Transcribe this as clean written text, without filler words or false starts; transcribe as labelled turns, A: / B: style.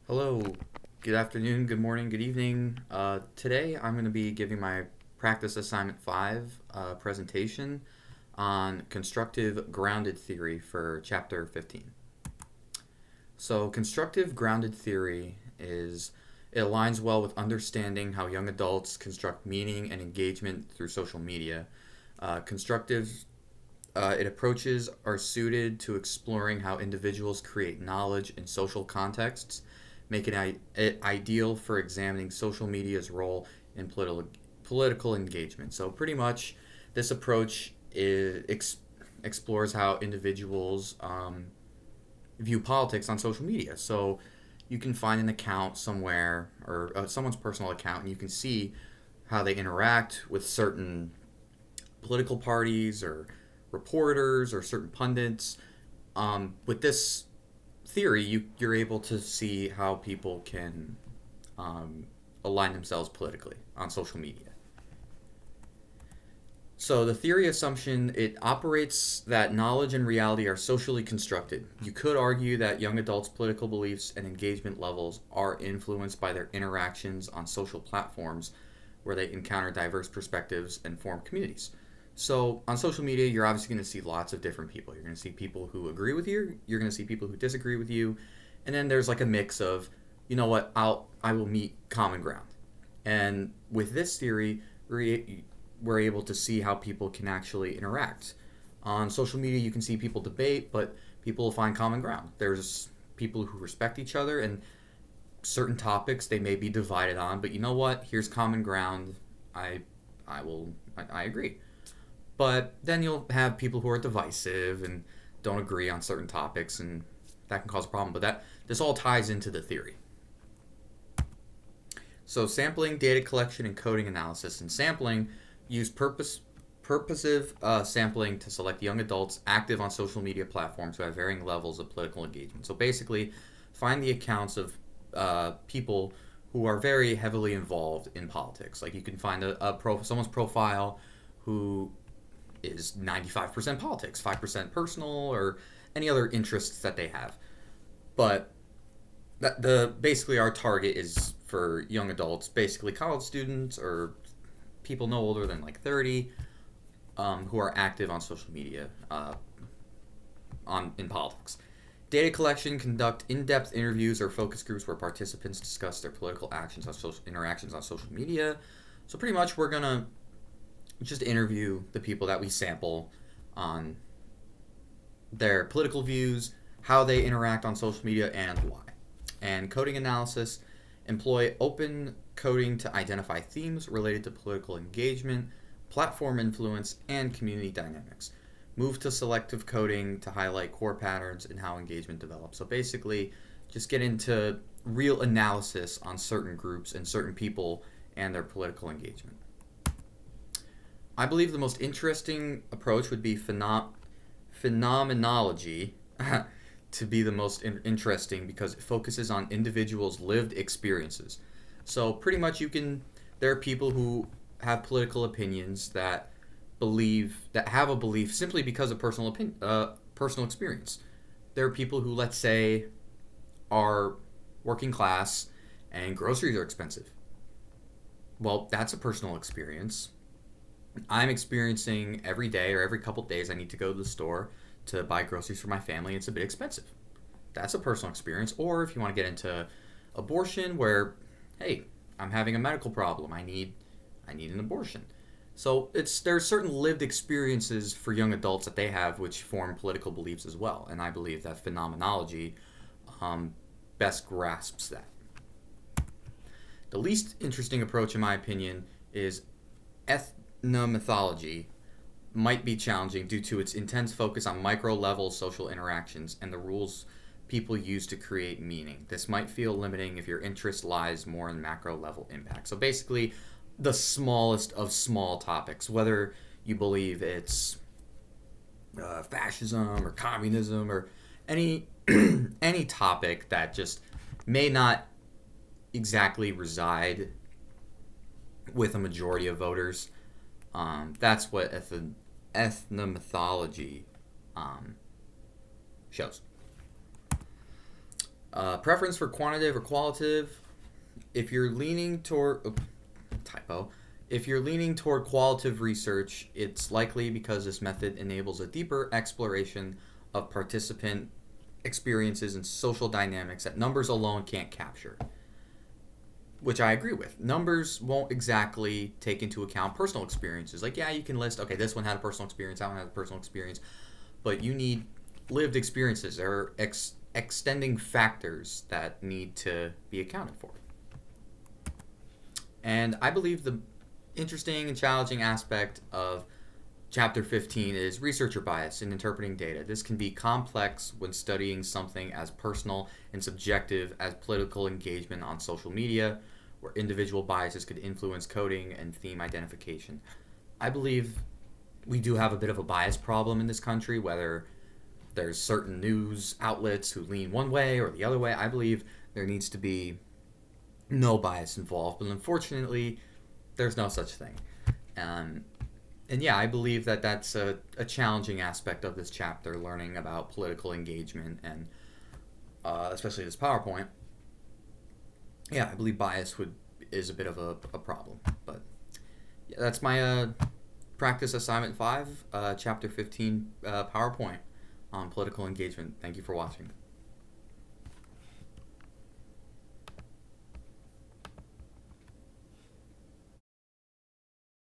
A: Hello, good afternoon, good morning, good evening. Today I'm going to be giving my practice assignment 5 presentation on constructive grounded theory for chapter 15. So constructive grounded theory it aligns well with understanding how young adults construct meaning and engagement through social media. Constructive it approaches are suited to exploring how individuals create knowledge in social contexts, making it ideal for examining social media's role in political engagement. So pretty much, this approach explores how individuals view politics on social media. So you can find an account somewhere or someone's personal account, and you can see how they interact with certain political parties or reporters or certain pundits. With this theory, you're able to see how people can align themselves politically on social media. So the theory assumption, it operates that knowledge and reality are socially constructed. You could argue that young adults' political beliefs and engagement levels are influenced by their interactions on social platforms where they encounter diverse perspectives and form communities. So on social media, you're obviously going to see lots of different people. You're going to see people who agree with you. You're going to see people who disagree with you, and then there's like a mix of, you know what, I will meet common ground. And with this theory, we're able to see how people can actually interact. On social media, you can see people debate, but people will find common ground. There's people who respect each other, and certain topics they may be divided on, but you know what? Here's common ground. I agree. But then you'll have people who are divisive and don't agree on certain topics, and that can cause a problem. But this all ties into the theory. So sampling, data collection, and coding analysis. And sampling use purposive sampling to select young adults active on social media platforms who have varying levels of political engagement. So basically, find the accounts of people who are very heavily involved in politics. Like you can find someone's profile who is 95% politics, 5% personal, or any other interests that they have. But basically our target is for young adults, basically college students or people no older than like 30, who are active on social media in politics. Data collection, conduct in-depth interviews or focus groups where participants discuss their political interactions on social media. So pretty much we're gonna just interview the people that we sample on their political views, how they interact on social media, and why. And coding analysis, employ open coding to identify themes related to political engagement, platform influence, and community dynamics. Move to selective coding to highlight core patterns in how engagement develops. So basically, just get into real analysis on certain groups and certain people and their political engagement. I believe the most interesting approach would be phenomenology to be the most interesting because it focuses on individuals' lived experiences. So pretty much there are people who have political opinions that have a belief simply because of personal experience. There are people who, let's say, are working class and groceries are expensive. Well, that's a personal experience. I'm experiencing every day or every couple days I need to go to the store to buy groceries for my family. It's a bit expensive. That's a personal experience. Or if you want to get into abortion where, hey, I'm having a medical problem. I need an abortion. So there's certain lived experiences for young adults that they have which form political beliefs as well. And I believe that phenomenology best grasps that. The least interesting approach, in my opinion, is ethnomythology. Might be challenging due to its intense focus on micro-level social interactions and the rules people use to create meaning. This might feel limiting if your interest lies more in macro-level impact. So basically, the smallest of small topics, whether you believe it's fascism or communism or any any topic that just may not exactly reside with a majority of voters. That's what ethnomythology shows. Preference for quantitative or qualitative. If you're leaning toward typo, if you're leaning toward qualitative research, it's likely because this method enables a deeper exploration of participant experiences and social dynamics that numbers alone can't capture. Which I agree with. Numbers won't exactly take into account personal experiences. Like, yeah, you can list, okay, this one had a personal experience, that one had a personal experience, but you need lived experiences. There are extending factors that need to be accounted for. And I believe the interesting and challenging aspect of Chapter 15 is researcher bias in interpreting data. This can be complex when studying something as personal and subjective as political engagement on social media, where individual biases could influence coding and theme identification. I believe we do have a bit of a bias problem in this country, whether there's certain news outlets who lean one way or the other way. I believe there needs to be no bias involved, but unfortunately, there's no such thing. Um, and yeah, I believe that that's a challenging aspect of this chapter, learning about political engagement and especially this PowerPoint. Yeah, I believe bias is a bit of a problem. But yeah, that's my practice assignment 5, chapter 15 PowerPoint on political engagement. Thank you for watching.